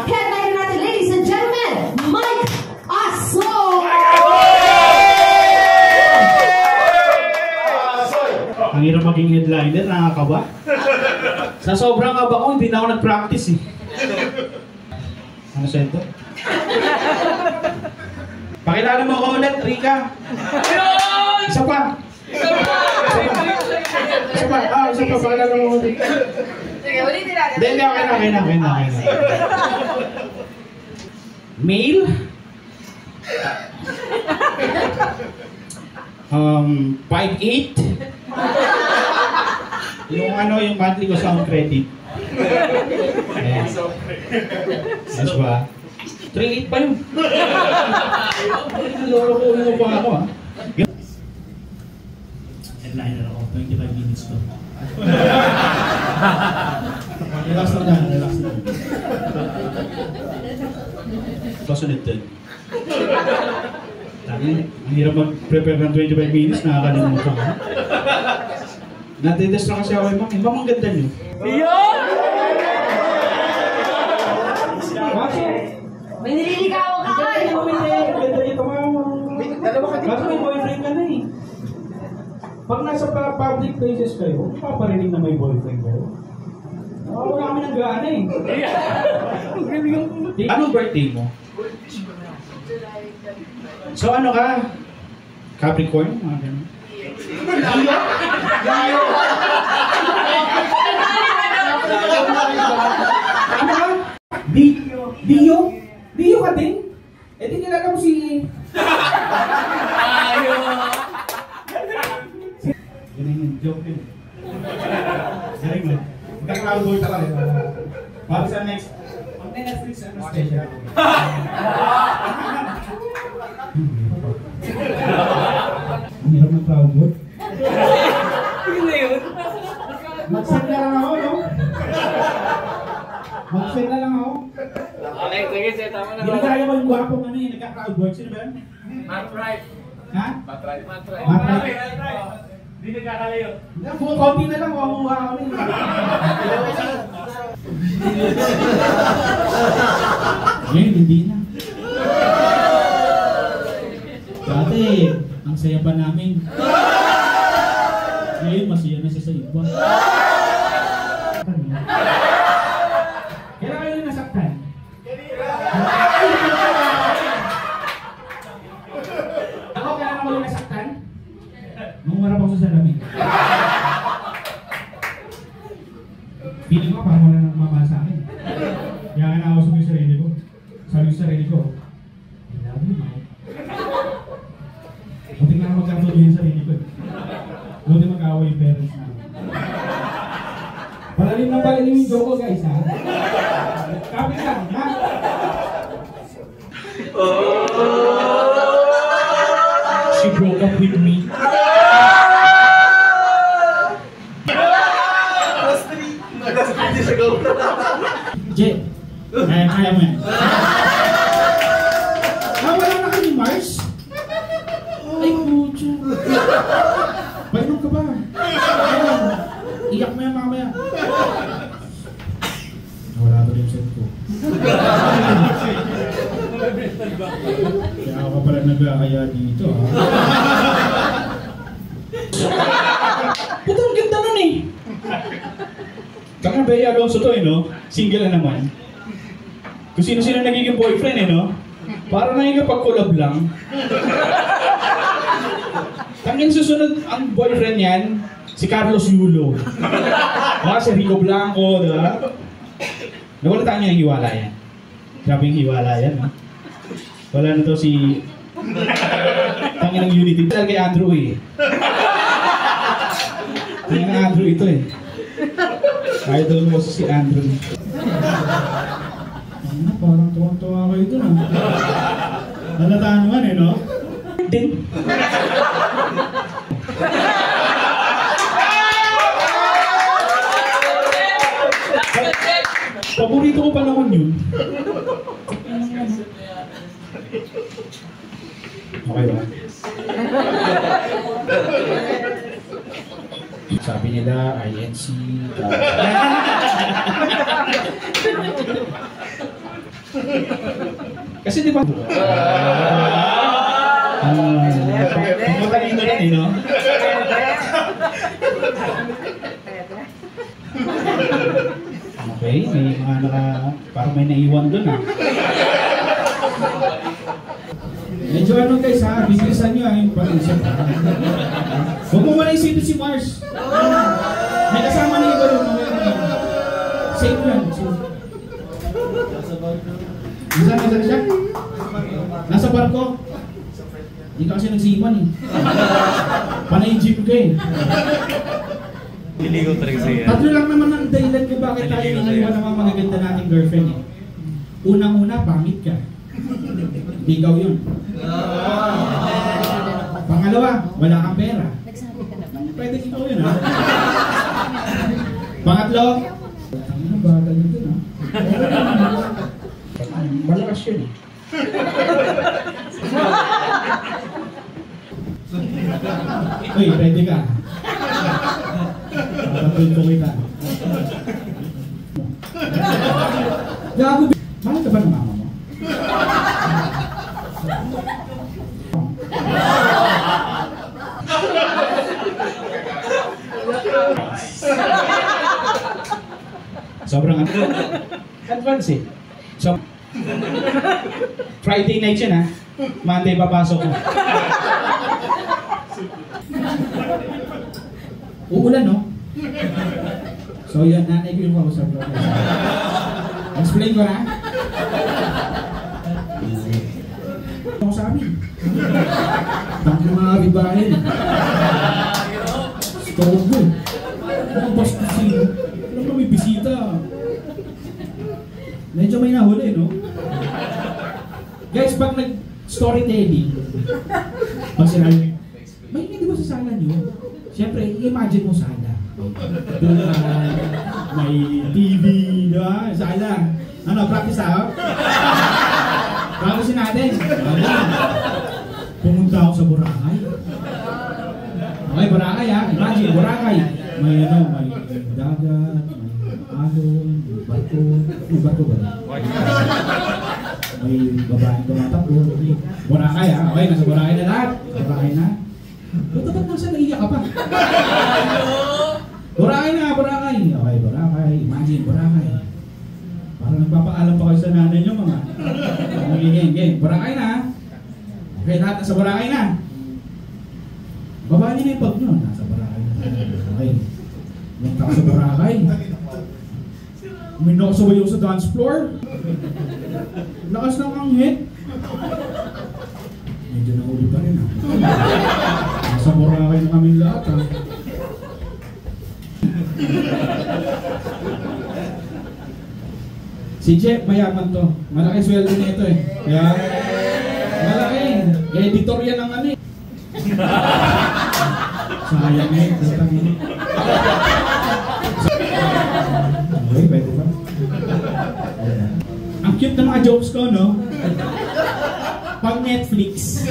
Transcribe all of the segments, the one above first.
Headliner natin, ladies and gentlemen, Mike Asoy! Ang hirap maging headliner, nakakaba. Sa sobrang kaba ko, hindi na ako nag-practice eh. Ano sa ito? Pakilala mo ko ulit, Rika. Isa pa. Isa pa, pakilala mo ulit. Sige, ulitin natin. Hindi, okay na. Male? 5'8". Yung monthly ko sound credit. Yes ba? 3'8 pa yun. Nalolo ko yung pa ako Headliner ako, 25 minutes to. Relax lang. Kasunod din. Ang hirap mag-prepare ng 25 minutes, nakakalimutan ko. Natides na kasi ako yung ma'am. Ma'am, ang ganda niyo. Iyon! May nililigaw ka ka! Ang ganda niyo, ma'am. Bakit may boyfriend ka na eh? Pag nasa public places kayo, paparinig na may boyfriend kayo. Wala kami ng gana eh. Anong birthday mo? So ano ka? Capricorn? Mga ganun. Leo? Ano ka? Dio? Dio ka din? Eh di kilala mo si... Ganyan, joke yun. Galing mo. Magka-crowdboard ka rin. Bago sa next. Netflix ano special. Ang hirap ng crowdboard. Yun na yun. Mag-send na lang ako, no? Mag-send na lang ako. Okay, sige, tama na. Hindi kaya mo yung gwapong ano eh, nagka-crowdboard. Sino ba yun? Matt Wright. Ha? Matt Wright. Hindi nagkakalayo. Konti na lang, mamuha ako rin. Ngayon, hindi na. Dati, ang saya pa namin. Ngayon, masaya na siya sa iba. Kailan kayo nasaktan? Ako, kailan ako nasaktan? Nung marap ako sa salamin. Feeling ko parang wala nang mamahal sa akin. Kaya nga nakawasok yung sarili ko. Sabi ko sa sarili ko, I love you, Mike. Buti nga magkatuloy yung sarili ko. Buti mag-away yung parents namin. Palalim yung joke ko, guys, ha? Kapit lang, ha? She broke up with me. Je, kaya mo yan. Wala na kami, Mars? Ay, pucha. Painom ka ba? Iyak mo yan mamaya. Wala ba rin set ko? Kaya ako pala nag-aaya dito, ha? Puto, ang ganda nun eh. Kaka Bea Alonso to eh, no? Single na naman. Kung sino-sino nagiging boyfriend eh, no? Para nakikipag-collab lang. Tangin susunod ang boyfriend yan, si Carlos Yulo. Si Rico Blanco, diba? Nawala niya ng hiwala yan. Grabe yung hiwala yan, no? Wala na to si... Tangin ng Unity. Dahil kay Andrew eh. Tangin ng Andrew ito eh. Idol mo si Andrew. Parang tuwang-tuwa kayo dun, ha? Nalataan naman eh, no? Din. Paborito ko pa naman yun. Okay ba? Sabi nila, INC. Kasi di ba? Matalino rin eh, no? Okay, may mga parang may naiwan doon ah. Medyo ano guys ha, bilisan nyo yung pag-isip. Huwag mo wala isipin si Mars. May kasama na iba doon. Safe yan. Nasaan siya? Nasa barko? Hindi ka kasi nagsiman eh. Panay yung jeep ka eh. Diligo talaga sa'yo. Tatlo lang naman ang dahilan kung bakit tayo iniwan ng mga magaganda nating girlfriend eh. Unang-una, pangit ka. Hindi ikaw yun. Pangalawa, wala kang pera. Pwede ikaw yun ha. Pangatlo, ano ba? Ganito na. Malakas yun eh. Uy, pwede ka. Patatuin ko kita. Gago, mahal ka ba ng mama mo? Sobrang advance eh. So, Friday night yun ha. Monday papasok ko. Uulan no? So yan, nanay ko yung kausap ko. Explain ko na. Ako sa amin. Tangin mga kabibahin. Stove ko. Mga bastusin. Alam mo may bisita. Medyo may nahuli no? Guys, pag nag-storytelling, pag sinabi, may hindi ba sa sala nyo? Siyempre, i-imagine mo sala. May TV, di ba? Sala. Ano, practice ako? Practice natin. Pumunta ako sa Boracay. Okay, Boracay ha. Imagine, Boracay. May ano, may dagat, may alon, may barko. May barko ba? May babaeng tumatakbo. Boracay ha. Okay, nasa Boracay na lahat. Boracay na. Ba't ba't nasa naiyak ka pa? Boracay na, Boracay. Okay, Boracay. Imagine, Boracay. Parang nagpapaalam pa kayo sa nanay nyo mga. Okay, game. Boracay na. Okay, lahat nasa Boracay na. Babaan niyo na yung pag nyo. Nasa Boracay na. Okay. Nagta ka sa Boracay. May nakasabayo sa dance floor. Lakas ng anghit. Medyo nahuli pa rin ha. Nasa Boracay na kami lahat ha. Si Jeff, mayaman to. Malaki sweldo nito eh. Kaya, malaki. Editor yan ang ano eh. Sayang eh. Putang ini. Okay, pwede ba? Ang cute ng mga jokes ko, no? Pang Netflix.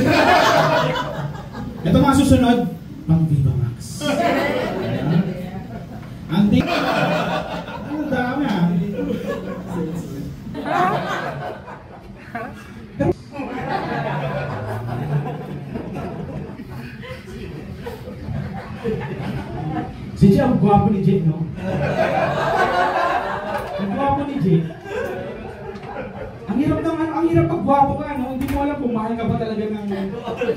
Ito mga susunod, pang Viva Max. Ang ting... Ano dami ah? Si Jay, ang gwapo ni Jay, no? Ang gwapo ni Jay. Ang hirap pag gwapo ka, no? Hindi mo alam kung mahal ka ba talaga ng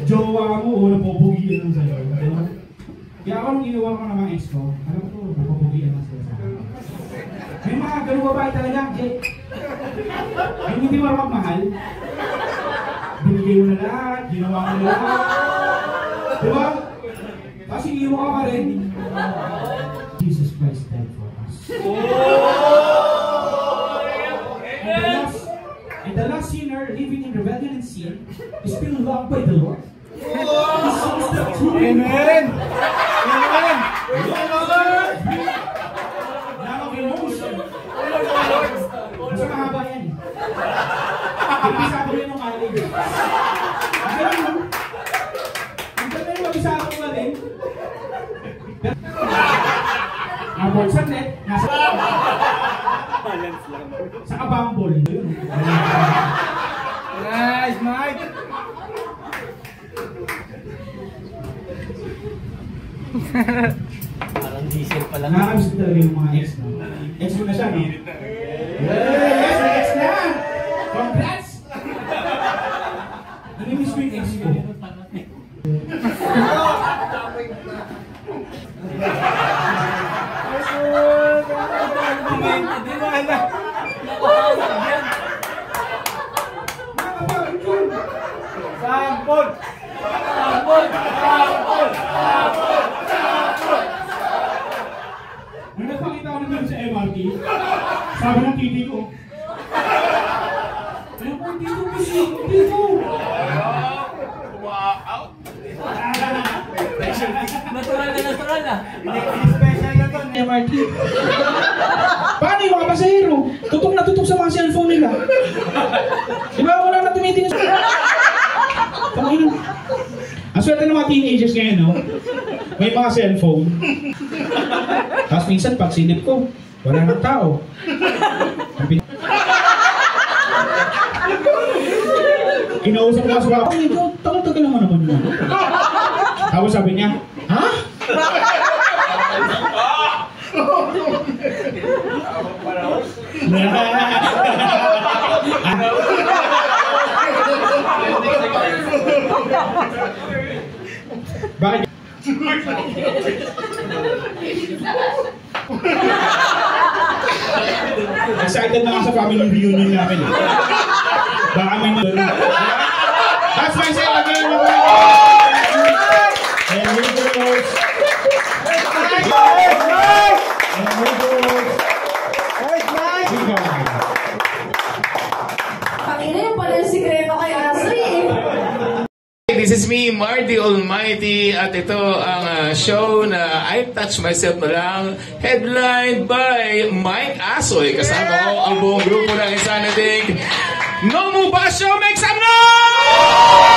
jowa mo o napopogian lang sa'yo. Kaya ako nung inuwan ko ng mga ex ko, alam ko, napopogian lang sa'yo. May mga ganung babae talaga, Jay. Yung hindi mo magmahal, binigay mo na lahat, ginawa mo na lahat. Diba? Tapos iniiwan ka pa rin. Jesus Christ died for us. And the last sinner living in rebellion and sin is still loved by the Lord. This is the truth. Amen! Amen! Now of emotion. Sa kabambol. Nice, Mike! Parang diesel pa lang. Nakakabis talaga yung mga ex, no? Ex mo na siya, no? Yes, may ex na! Congrats! Nami-miss ko yung ex ko. Sampol! Sampol! Sampol! Sampol! Sampol! Nung nagpakita ko naman sa MRT, sabi ng titi ko, ano po dito po siya? Dito! Wow! Natural na. Special na to, MRT. Paano yung mga pasahero? Tutok na tutok sa mga cellphone nila. Di ba wala na tumitingin sa... Tangina. Ang swerte ng mga teenagers ngayon, no? May mga cellphone. Tapos minsan pag silip ko, wala nang tao. Kinausap ko sa baba, ito, tagal-tagal naman yun. Tapos sabi niya, ha? Bakit? Excited na nga sa family reunion namin. Baka may that's myself again. And we girls. Pakina yung pala yung sikreto kay Asoy eh. This is me, Marty Almighty, at ito ang show na I Touch Myself na lang, headlined by Mike Asoy. Kasama ko ang buong grupo ng Insanity. No Mo Ba Show, make some noise!